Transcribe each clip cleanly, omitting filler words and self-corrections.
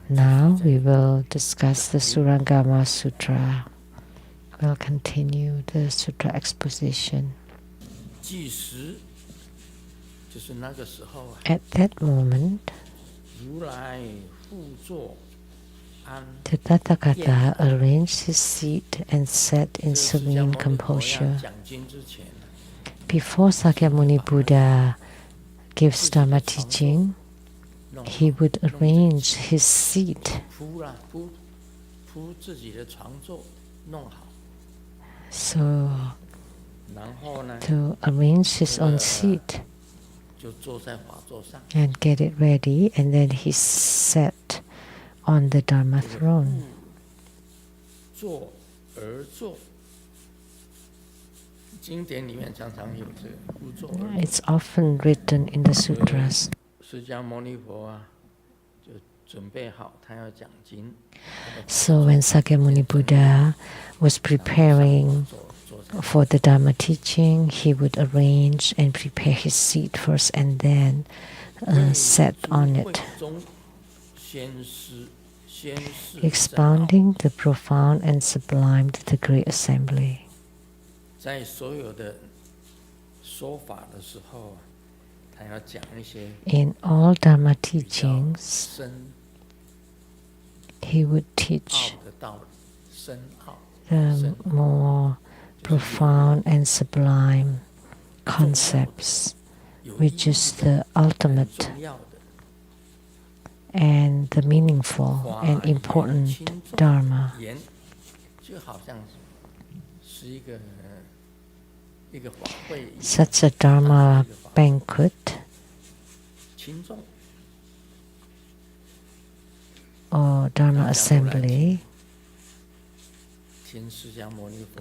Now we will discuss the Surangama Sutra. We'll continue the Sutra exposition. At that moment, the Tathagata arranged his seat and sat in serene composure. Before Sakyamuni Buddha gives Dharma teaching, he would arrange his seat. So, to arrange his own seat and get it ready, and then he sat on the Dharma throne. It's often written in the sutras. So when Sakyamuni Buddha was preparing for the Dharma teaching, he would arrange and prepare his seat first and then sat on it, expounding the profound and sublime to the great assembly. In all Dharma teachings, he would teach the more profound and sublime concepts, which is the ultimate and the meaningful and important Dharma. Such a Dharma banquet or Dharma assembly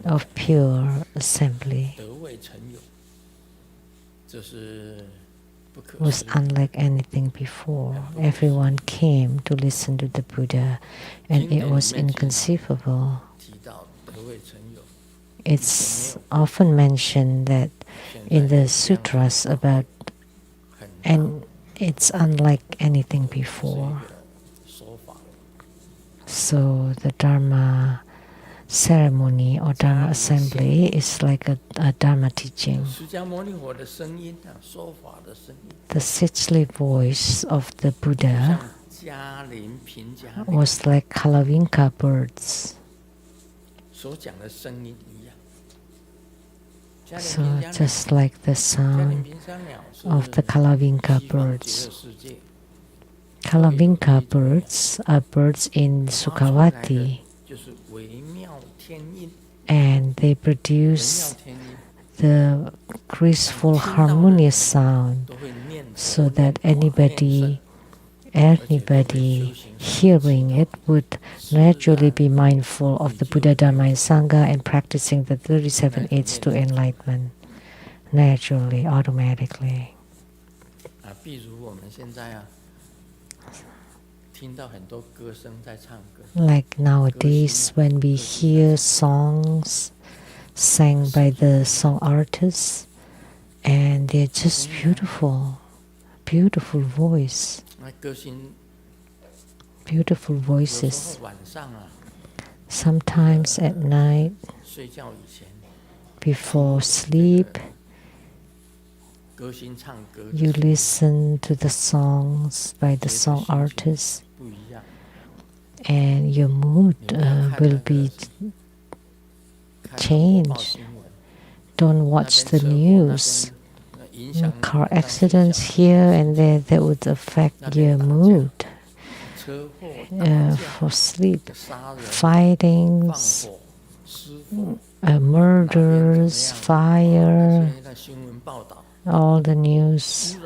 of pure assembly was unlike anything before. Everyone came to listen to the Buddha, and it was inconceivable. It's often mentioned that in the sutras about, and it's unlike anything before. So the Dharma ceremony or Dharma assembly is like a Dharma teaching. The sixthly voice of the Buddha was like Kalavinka birds. So just like the sound of the Kalavinka birds. Kalavinka birds are birds in Sukhavati, and they produce the graceful, harmonious sound, so that anybody hearing it would naturally be mindful of the Buddha, Dharma, and Sangha and practicing the 37 aids to enlightenment naturally, automatically. Like nowadays, when we hear songs sang by the song artists, and they're just beautiful, beautiful voice, beautiful voices. Sometimes at night, before sleep, you listen to the songs by the song artists, and your mood will be changed. Don't watch the news. Car accidents here and there, that would affect your mood. For sleep, fightings, murders, fire, all the news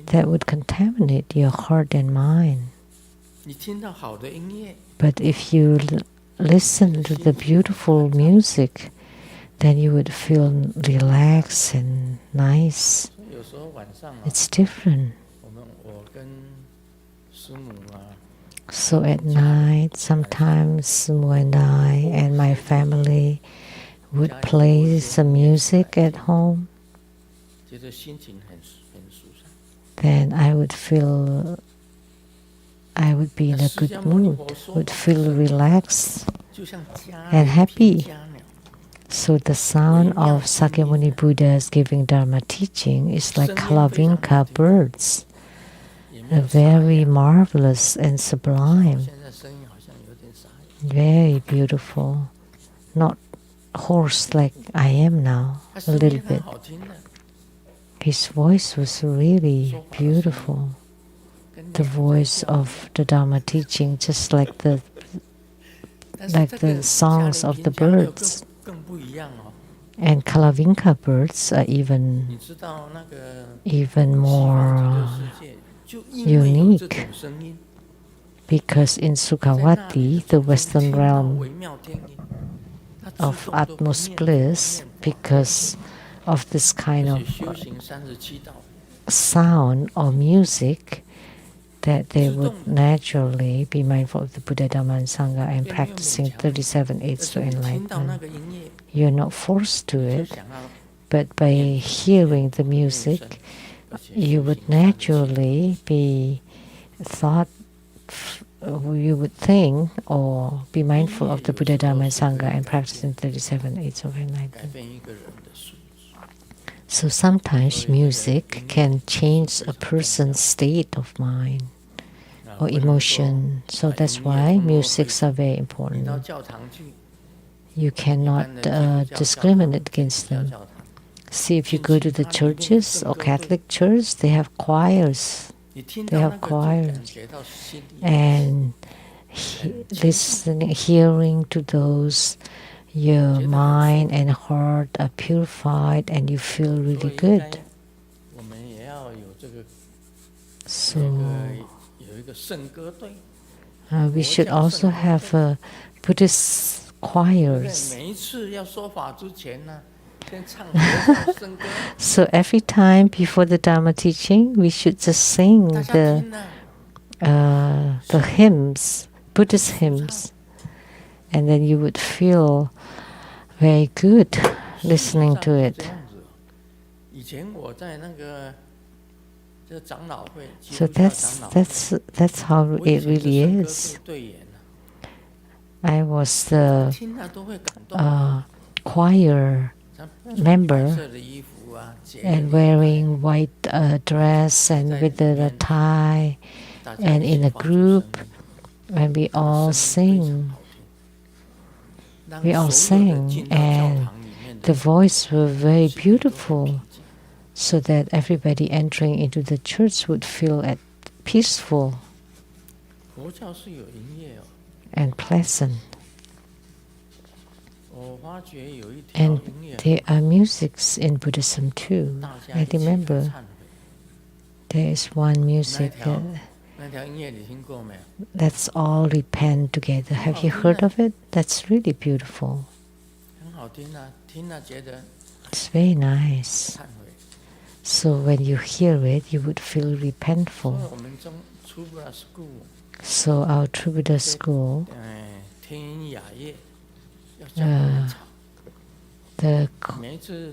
that would contaminate your heart and mind. But if you listen to the beautiful music, then you would feel relaxed and nice. It's different. So at night, sometimes Sumo and I and my family would play some music at home. Then I would feel I would be in a good mood, would feel relaxed and happy. So the sound of Sakyamuni Buddha's giving Dharma teaching is like Kalavinka birds, very marvelous and sublime, very beautiful, not hoarse like I am now, a little bit. His voice was really beautiful. The voice of the Dharma teaching, just like the songs of the birds. And Kalavinka birds are even more unique, because in Sukhavati, the Western realm of utmost bliss, because of this kind of sound or music, that they would naturally be mindful of the Buddha, Dharma, and Sangha and practicing 37 aids to enlightenment. You're not forced to it, but by hearing the music, you would naturally be you would think or be mindful of the Buddha, Dharma, and Sangha and practicing 37 aids of enlightenment. So sometimes music can change a person's state of mind or emotion. So that's why musics are very important. You cannot discriminate against them. See, if you go to the churches or Catholic church, they have choirs. And hearing to those, your mind and heart are purified and you feel really good. So we should also have Buddhist choirs. So every time before the Dharma teaching, we should just sing the hymns, Buddhist hymns, and then you would feel very good listening to it. So that's how it really is. I was the choir member and wearing white dress and with a tie, and in a group, when we all sing. We all sang, and the voice were very beautiful, so that everybody entering into the church would feel peaceful and pleasant. And there are musics in Buddhism too. I remember there is one music that's all repent together. Have you heard of it? That's really beautiful. It's very nice. So when you hear it, you would feel repentful. So our True Buddha school, the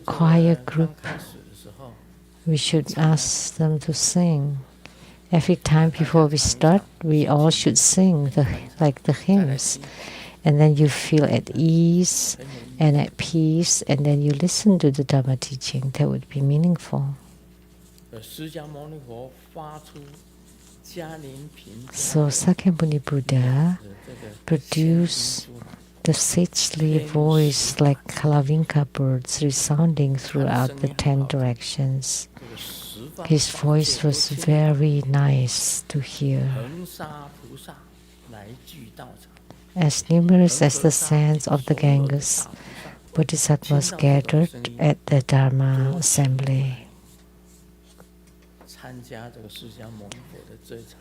choir group, we should ask them to sing. Every time before we start, we all should sing the hymns. And then you feel at ease and at peace, and then you listen to the Dharma teaching. That would be meaningful. So Sakyamuni Buddha produced the sagely voice like Kalavinka birds resounding throughout the 10 directions. His voice was very nice to hear. As numerous as the sands of the Ganges, Bodhisattvas gathered at the Dharma assembly.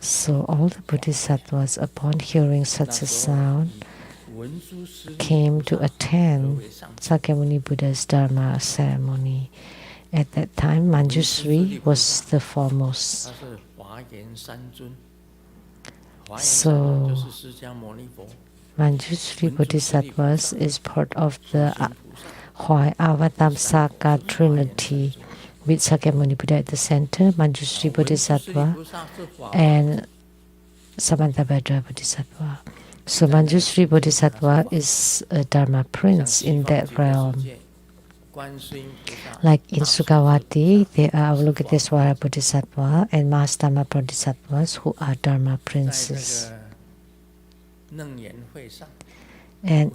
So all the Bodhisattvas, upon hearing such a sound, came to attend Sakyamuni Buddha's Dharma ceremony. At that time, Manjusri was the foremost. So Manjusri Bodhisattvas is part of the Avatamsaka Trinity, with Sakyamuni Buddha at the center, Manjusri Bodhisattva, and Samantabhadra Bodhisattva. So Manjusri Bodhisattva is a Dharma prince in that realm. Like in Sukhavati, there are Avalokitesvara Bodhisattva and Mahastama Bodhisattvas who are Dharma princes. And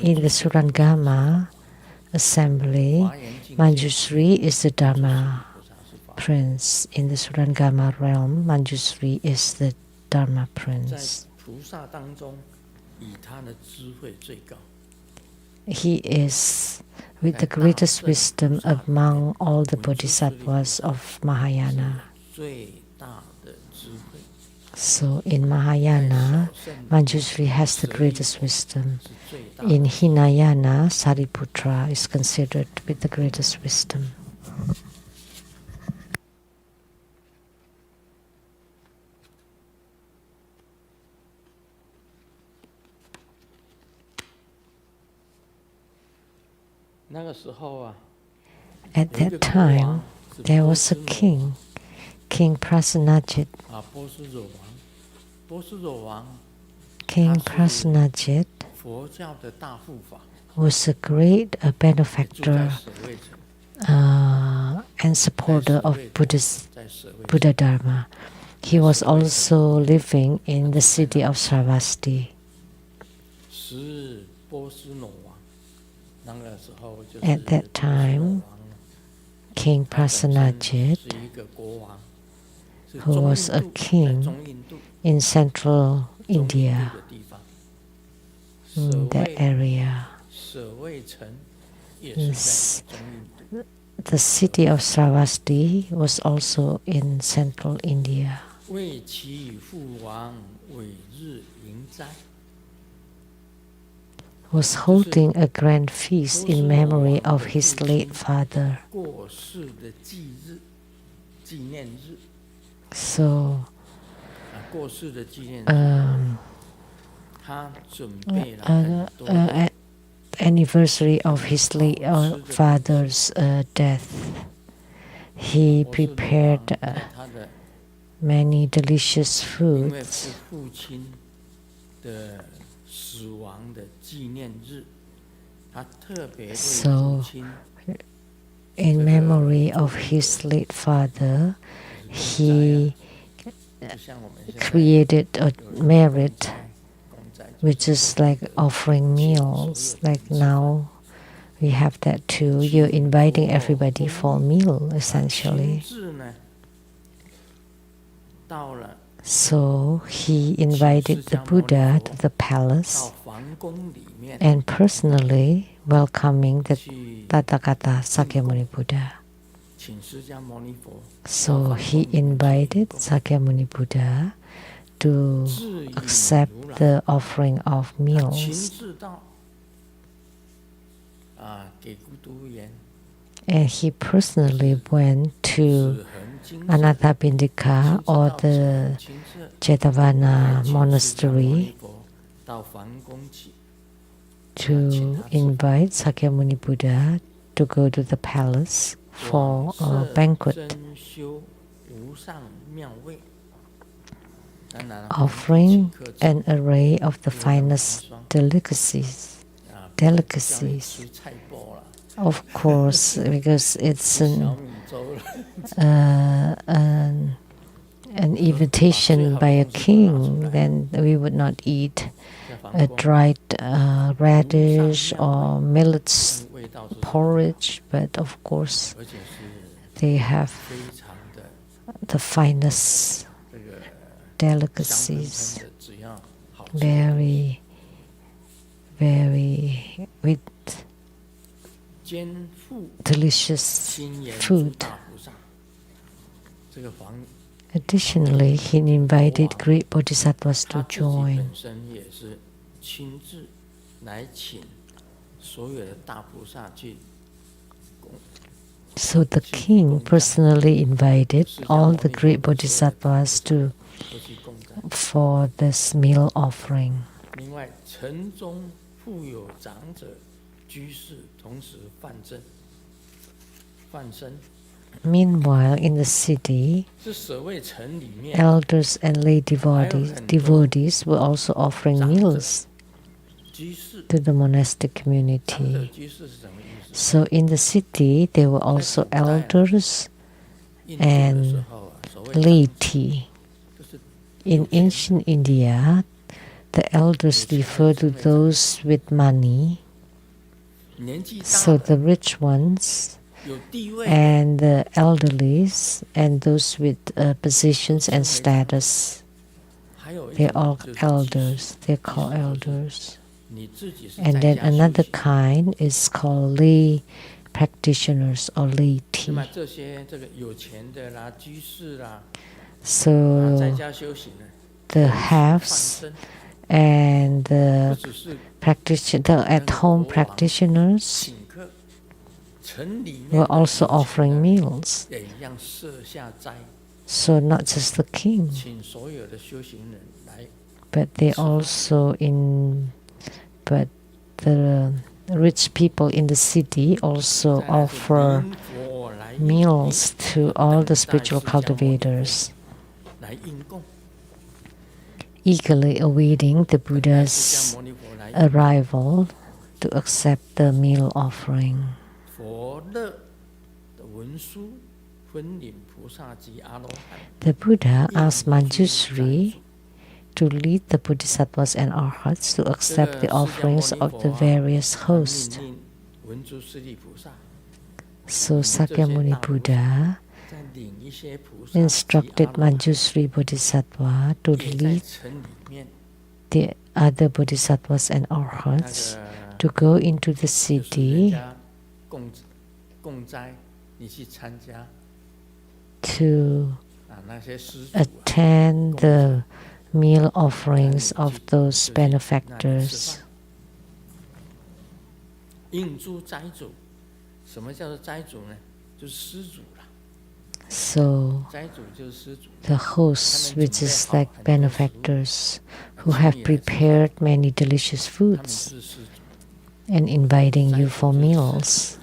in the Surangama assembly, Manjusri is the Dharma prince. In the Surangama realm, Manjusri is the Dharma prince. He is with the greatest wisdom among all the bodhisattvas of Mahayana. So in Mahayana, Manjusri has the greatest wisdom. In Hinayana, Sariputra is considered with the greatest wisdom. At that time, there was a king, King Prasenajit. King Prasenajit was a great benefactor and supporter of Buddha Dharma. He was also living in the city of Sravasti. At that time, King Prasenajit, who was a king in central India, in that area, the city of Sravasti was also in central India. Was holding a grand feast in memory of his late father. So, anniversary of his late father's death, he prepared many delicious foods. So, in memory of his late father, he created a merit, which is like offering meals. Like now, we have that too. You're inviting everybody for a meal, essentially. So he invited the Buddha to the palace and personally welcoming the Tathagata Sakyamuni Buddha. So he invited Sakyamuni Buddha to accept the offering of meals. And he personally went to Anathapindika or the Jetavana monastery to invite Sakyamuni Buddha to go to the palace for a banquet, offering an array of the finest delicacies. Of course, because it's an invitation by a king, then we would not eat a dried radish or millet porridge, but of course they have the finest delicacies, very, very with delicious food. Additionally, he invited great bodhisattvas to join. So the king personally invited all the great bodhisattvas for this meal offering. Meanwhile, in the city, elders and lay devotees were also offering meals to the monastic community. So in the city, there were also elders and laity. In ancient India, the elders refer to those with money. So the rich ones and the elderlies and those with positions and status, they're all elders. They're called elders. And then another kind is called lay practitioners or laity. So the haves and the at-home practitioners were also offering meals. So not just the king, but they also but the rich people in the city also offer meals to all the spiritual cultivators, eagerly awaiting the Buddha's arrival to accept the meal offering. The Buddha asked Manjusri to lead the Bodhisattvas and Arhats to accept the offerings of the various hosts. So Sakyamuni Buddha instructed Manjusri Bodhisattva to lead the other Bodhisattvas and Arhats to go into the city to attend the meal offerings of those benefactors. So the hosts, which is like benefactors who have prepared many delicious foods and inviting you for meals.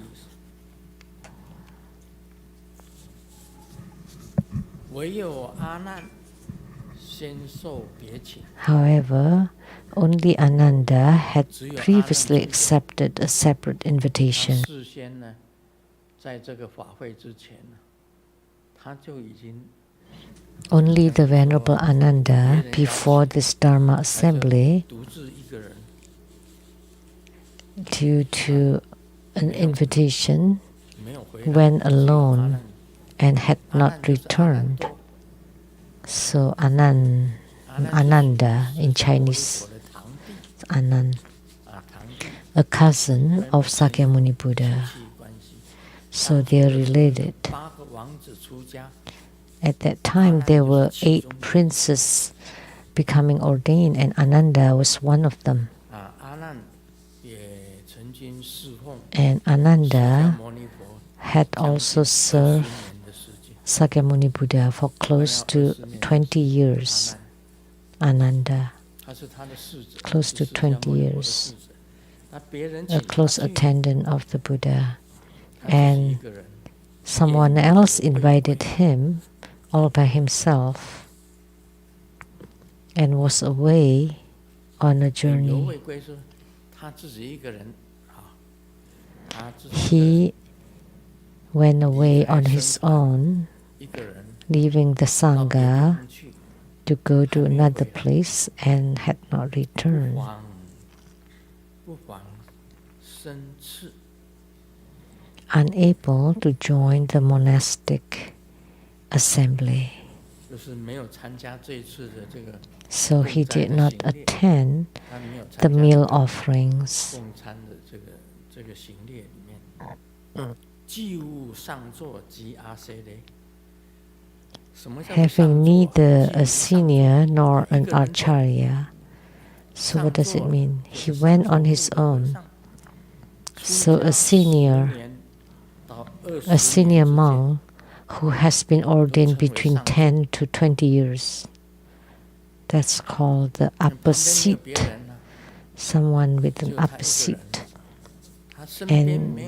However, only Ananda had previously accepted a separate invitation. Only the Venerable Ananda, before this Dharma assembly, due to an invitation, went alone and had not returned. So Ananda in Chinese, Anand, a cousin of Sakyamuni Buddha. So they are related. At that time, there were 8 princes becoming ordained, and Ananda was one of them. And Ananda had also served Sakyamuni Buddha for close to 20 years. Ananda, close to 20 years, a close attendant of the Buddha. And someone else invited him all by himself and was away on a journey. He went away on his own, leaving the Sangha to go to another place and had not returned. Unable to join the monastic assembly. So he did not attend the meal offerings. Having neither a senior nor an acharya. So what does it mean? He went on his own. So a senior monk who has been ordained between 10 to 20 years. That's called the upper seat. Someone with an upper seat. And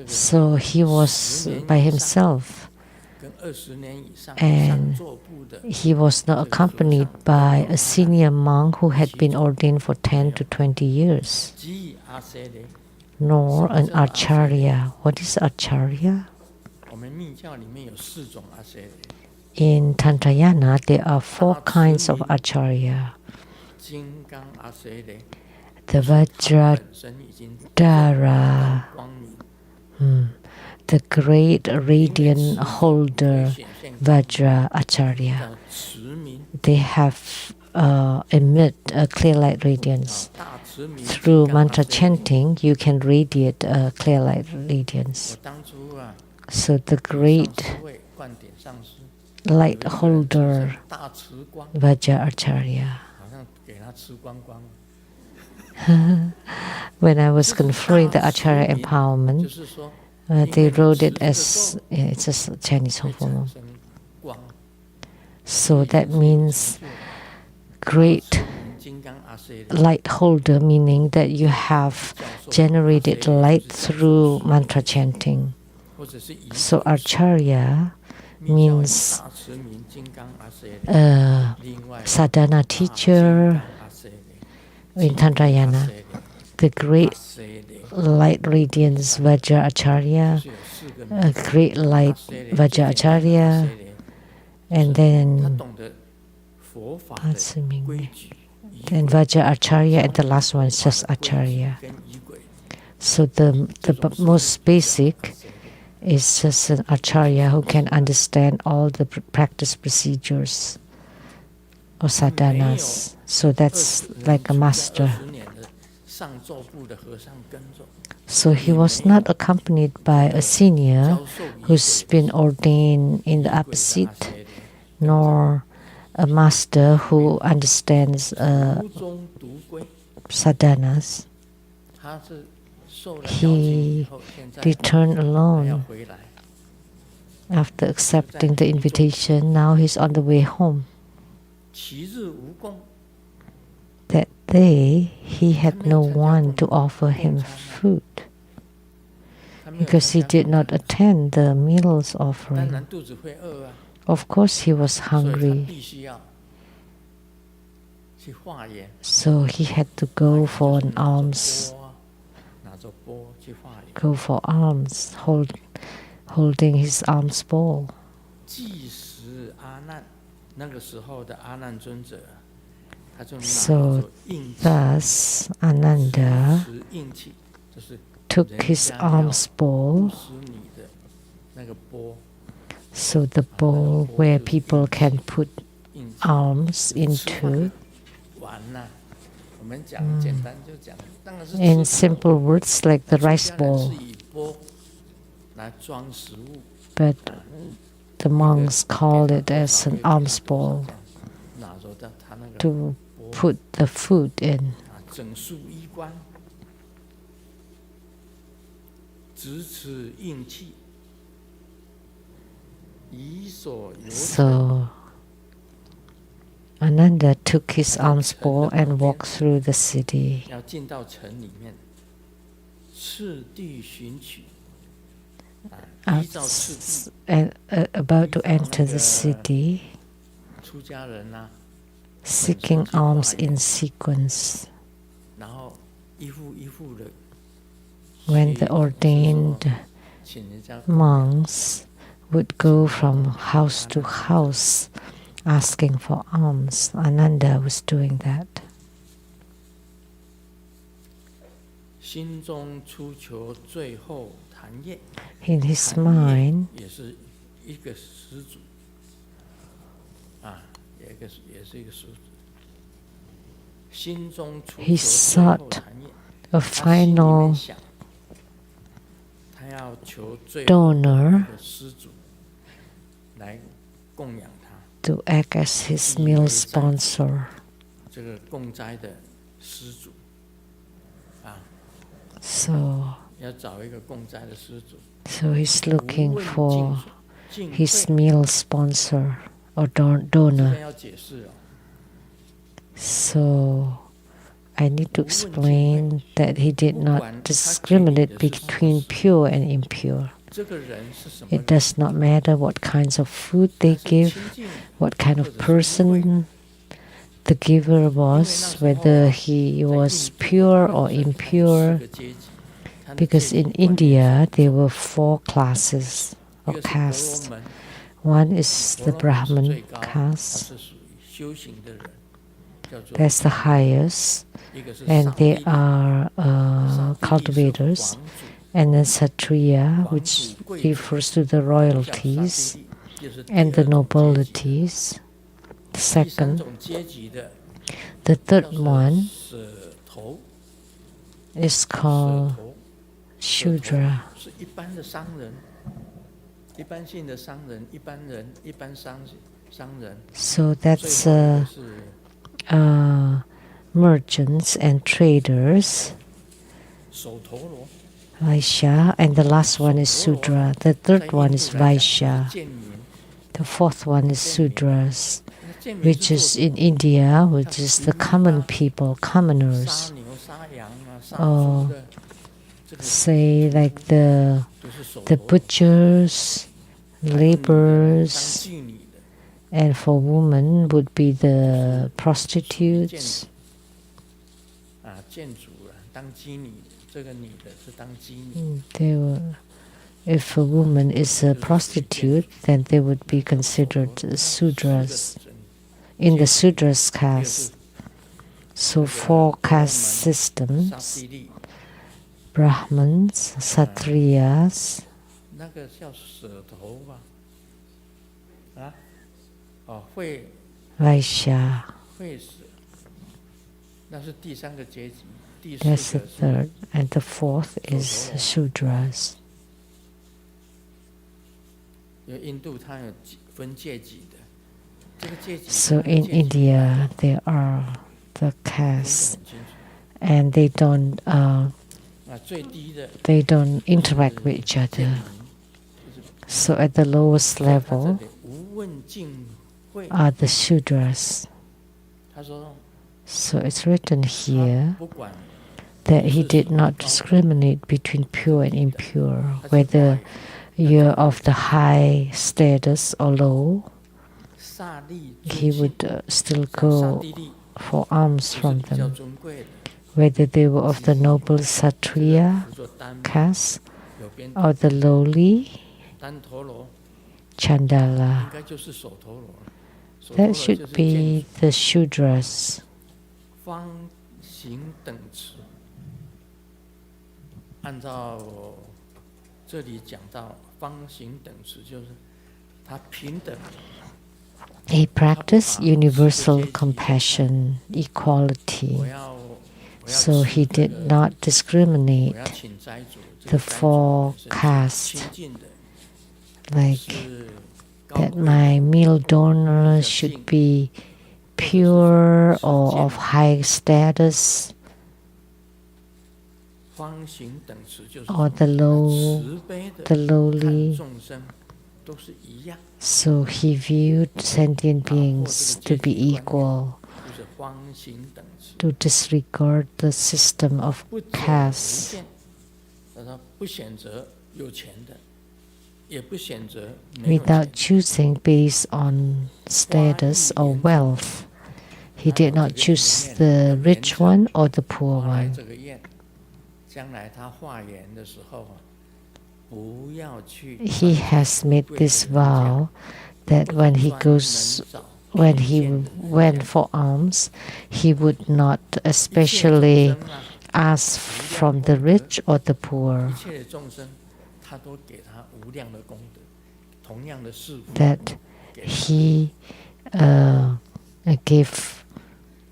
So he was by himself, and he was not accompanied by a senior monk who had been ordained for 10 to 20 years, nor an acharya. What is acharya? In Tantrayana, there are 4 kinds of acharya. The Vajradhara, the great radiant holder Vajra Acharya. They have emit a clear light radiance. Through mantra chanting, you can radiate a clear light radiance. So the great light holder Vajra Acharya. When I was conferring the Acharya empowerment, they wrote it as, it's a Chinese form. So that means great light holder, meaning that you have generated light through mantra chanting. So Acharya means sadhana teacher in Tantrayana. The great light radiance Vajra Acharya, a great light Vajra Acharya, and then Vajra Acharya, and the last one is just Acharya. So the most basic is just an Acharya who can understand all the practice procedures or sadhanas. So that's like a master. So he was not accompanied by a senior who's been ordained in the upper seat, nor a master who understands sadhanas. He returned alone after accepting the invitation. Now he's on the way home. That day, he had no one to offer him food because he did not attend the meals offering. Of course, he was hungry. So he had to go for an alms. Go for alms, holding his alms bowl. So thus Ananda took his alms bowl, so the bowl where people can put alms into. In simple words, like the rice bowl. But the monks call it as an alms bowl to put the food in. So Ananda took his alms bowl and walked through the city. About to enter the city, seeking alms in sequence. When the ordained monks would go from house to house asking for alms, Ananda was doing that. In his mind, he sought a final donor to act as his meal sponsor. So he's looking for his meal sponsor or donor. So I need to explain that he did not discriminate between pure and impure. It does not matter what kinds of food they give, what kind of person the giver was, whether he was pure or impure, because in India there were 4 classes or castes. One is the Brahman caste. That's the highest, and they are cultivators. And then Kshatriya, which refers to the royalties and the nobilities. Second, the third one is called Shudra. So that's merchants and traders, Vaishya, and the last one is Sudra. The third one is Vaishya. The fourth one is Sudras, which is in India, which is the common people, commoners. Or say like the butchers, laborers, and for women would be the prostitutes. If a woman is a prostitute, then they would be considered Sudras, in the Sudras caste. So 4 caste systems: Brahmins, Kshatriyas, Vaishya. That's the third, and the fourth is Sudras. So in India there are the castes, and they don't interact with each other. So at the lowest level are the Sudras. So it's written here that he did not discriminate between pure and impure, whether you're of the high status or low. He would still go for alms from them, whether they were of the noble Kshatriya caste or the lowly Chandala. That should be the Shudras. He practiced universal compassion, equality. So he did not discriminate the 4 castes, like that my meal donor should be pure or of high status, or the lowly. So he viewed sentient beings to be equal, to disregard the system of castes. Without choosing based on status or wealth. He did not choose the rich one or the poor one. He has made this vow that when he went for alms, he would not especially ask from the rich or the poor. That he gave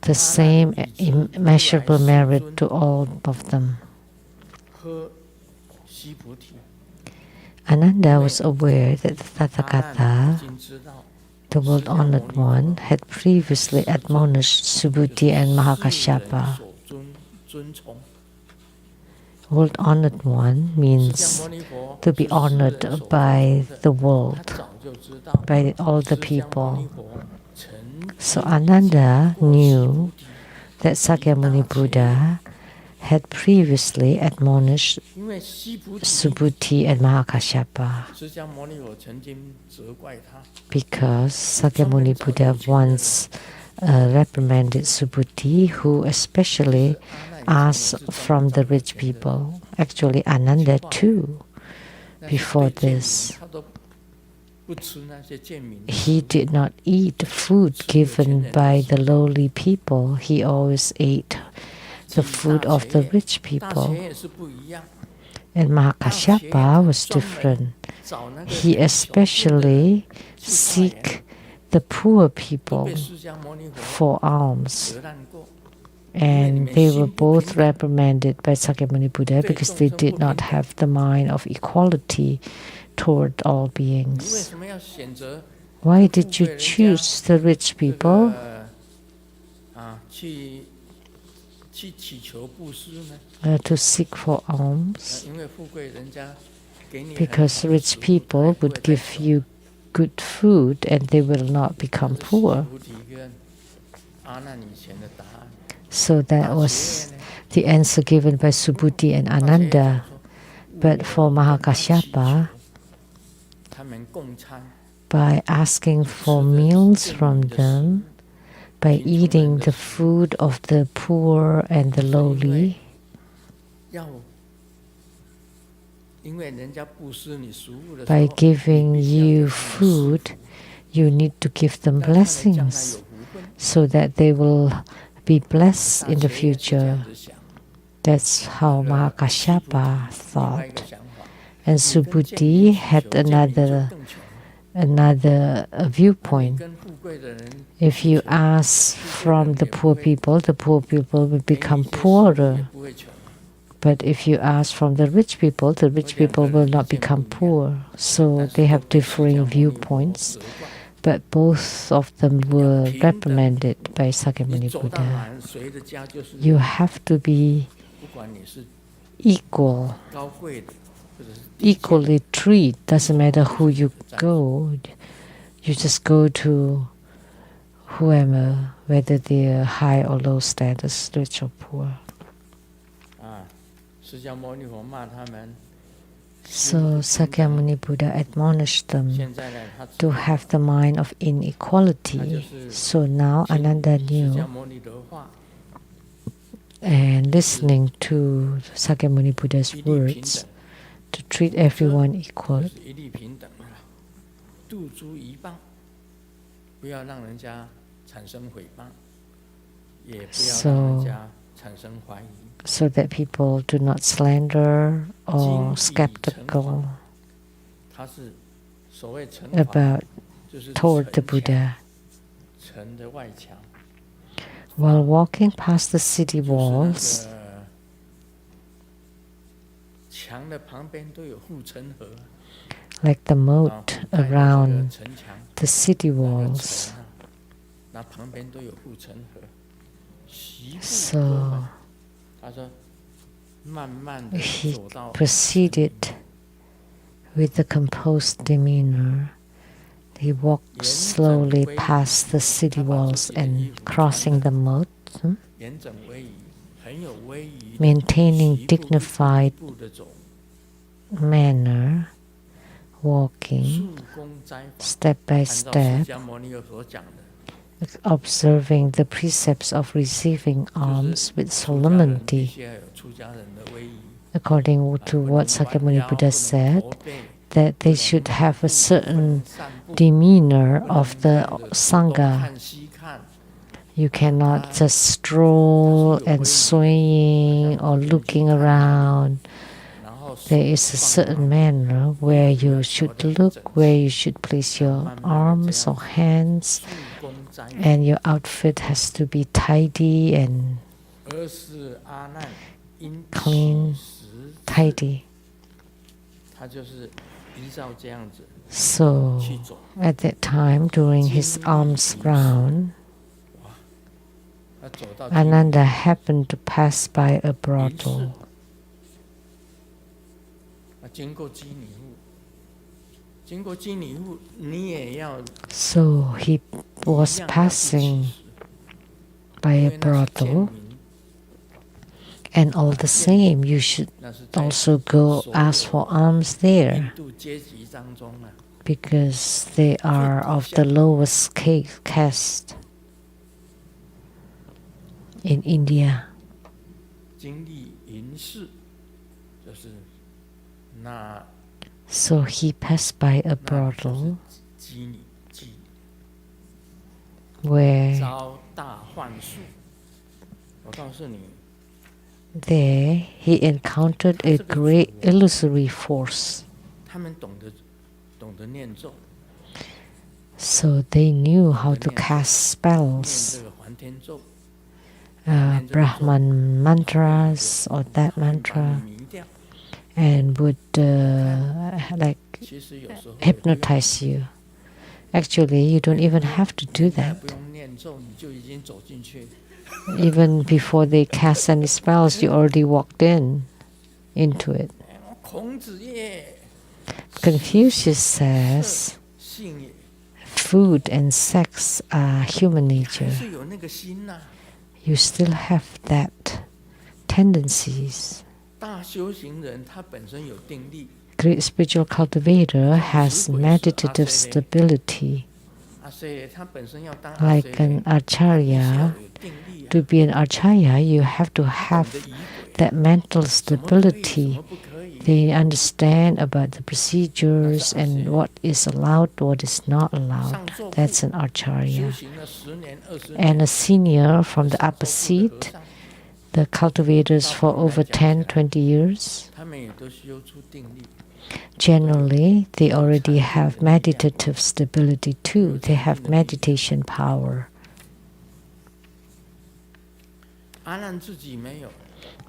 the same immeasurable merit to all of them. Ananda was aware that the Tathagata, the world-honored one, had previously admonished Subhuti and Mahakashyapa. World-honored one means to be honored by the world, by all the people. So Ananda knew that Sakyamuni Buddha had previously admonished Subhuti and Mahakashyapa, because Sakyamuni Buddha once reprimanded Subhuti, who especially asked from the rich people. Actually, Ananda too. Before this, he did not eat food given by the lowly people. He always ate the food of the rich people. And Mahakashyapa was different. He especially seek the poor people for alms. And they were both reprimanded by Sakyamuni Buddha because they did not have the mind of equality toward all beings. Why did you choose the rich people to seek for alms? Because rich people would give you good food and they will not become poor. So that was the answer given by Subhuti and Ananda. But for Mahakashyapa, by asking for meals from them, by eating the food of the poor and the lowly, by giving you food, you need to give them blessings so that they will be blessed in the future. That's how Mahakashyapa thought. And Subhuti had another viewpoint. If you ask from the poor people will become poorer. But if you ask from the rich people will not become poor. So they have differing viewpoints. But both of them were reprimanded by Sakyamuni Buddha. You have to be equal, equally treat. Doesn't matter who you go. You just go to whoever, whether they're high or low status, rich or poor. So Sakyamuni Buddha admonished them to have the mind of inequality. So now Ananda knew, and listening to Sakyamuni Buddha's words, to treat everyone equally. So that people do not slander or skeptical about toward the Buddha. While walking past the city walls, like the moat around the city walls, so he proceeded with a composed demeanor. He walked slowly past the city walls and crossing the moat, maintaining dignified manner, walking step by step, observing the precepts of receiving alms with solemnity, according to what Sakyamuni Buddha said, that they should have a certain demeanor of the Sangha. You cannot just stroll and swaying or looking around. There is a certain manner where you should look, where you should place your arms or hands, and your outfit has to be tidy and clean, tidy. So at that time, during his alms round, Ananda happened to pass by a brothel. So he was passing by a brothel, and all the same, you should also go ask for alms there, because they are of the lowest caste in India. So he passed by a brothel where there he encountered a great illusory force. So they knew how to cast spells, Brahman mantras or that mantra, and would like hypnotize you. Actually, you don't even have to do that. Even before they cast any spells, you already walked into it. Confucius says food and sex are human nature. You still have that tendencies. Great spiritual cultivator has meditative stability. Like an acharya, to be an acharya, you have to have that mental stability. They understand about the procedures and what is allowed, what is not allowed. That's an acharya. And a senior from the upper seat, the cultivators for over 10, 20 years, generally, they already have meditative stability too. They have meditation power.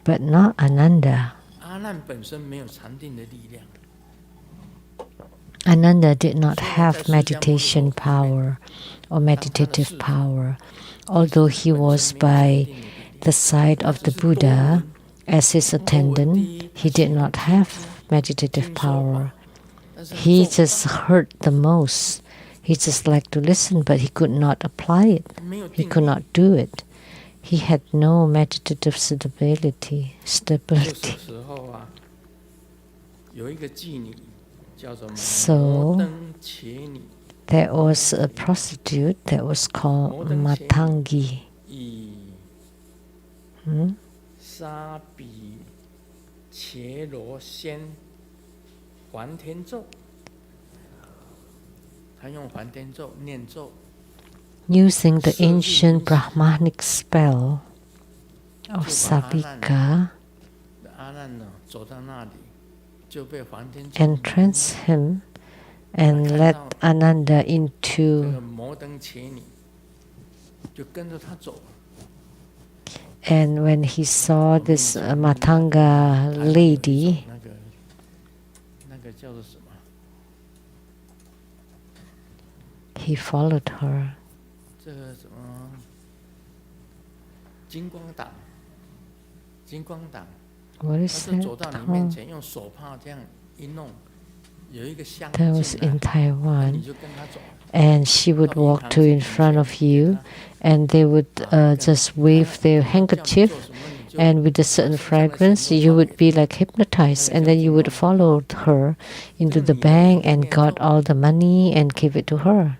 But not Ananda. Ananda did not have meditation power or meditative power. Although he was by the side of the Buddha as his attendant, he did not have meditative power. He just heard the most. He just liked to listen, but he could not apply it. He could not do it. He had no meditative stability. So there was a prostitute that was called Matangi. Using the ancient Brahmanic spell of Savika, entrance him and let Ananda into. And when he saw this Matanga lady, he followed her. What is that called? That was in Taiwan. And she would walk to in front of you, and they would just wave their handkerchief, and with a certain fragrance, you would be like hypnotized, and then you would follow her into the bank and got all the money and give it to her.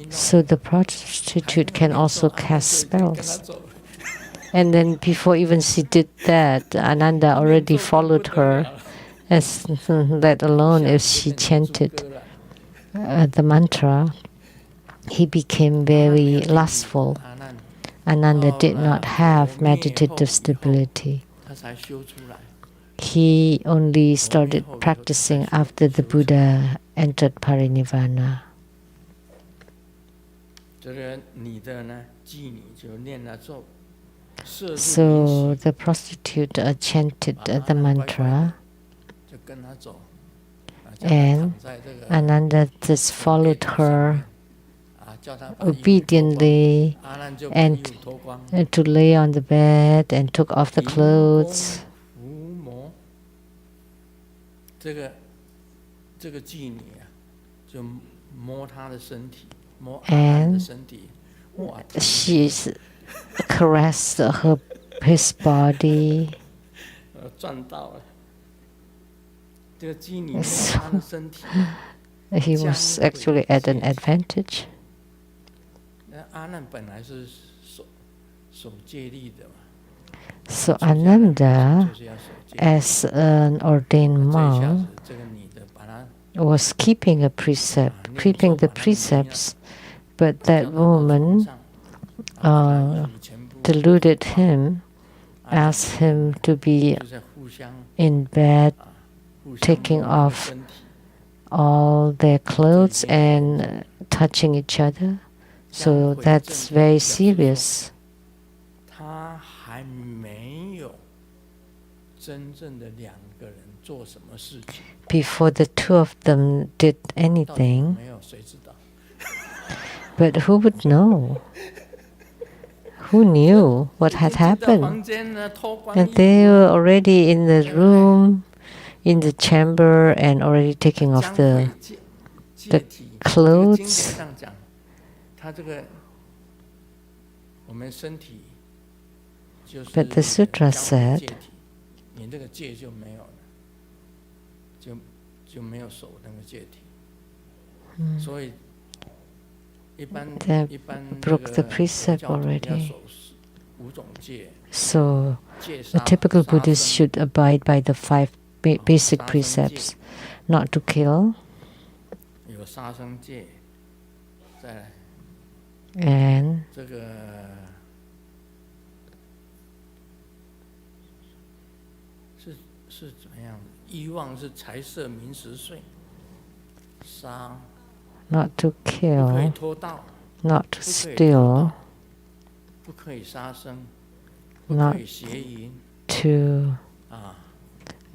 So the prostitute can also cast spells. And then before even she did that, Ananda already followed her, as let alone if she chanted the mantra. He became very lustful. Ananda did not have meditative stability. He only started practicing after the Buddha entered parinirvana. So the prostitute chanted the mantra, and Ananda just followed her obediently and to lay on the bed and took off the clothes. And She's caressed his body. So he was actually at an advantage. So Ananda, as an ordained monk, was keeping the precepts, but that woman deluded him, asked him to be in bed, taking off all their clothes and touching each other. So that's very serious. Before the two of them did anything, but who would know? Who knew what had happened? And they were already in the room, in the chamber, and already taking off the clothes. But the Sutra said, they broke the precept already. So a typical Buddhist should abide by the 5 basic precepts: not to kill, and not to kill, not to steal, not to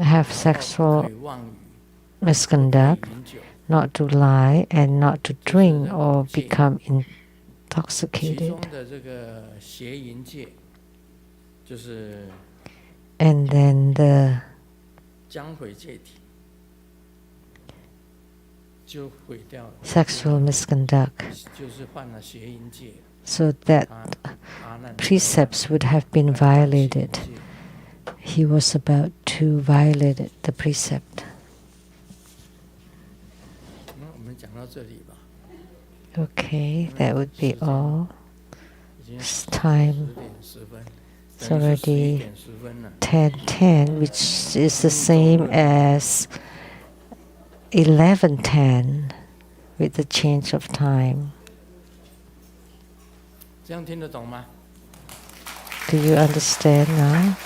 have sexual misconduct, not to lie, and not to drink or become intoxicated. And then the sexual misconduct. So that precepts would have been violated. He was about to violate the precept. Okay, that would be all. It's time. It's already 10:10, which is the same as 11:10 with the change of time. Do you understand now?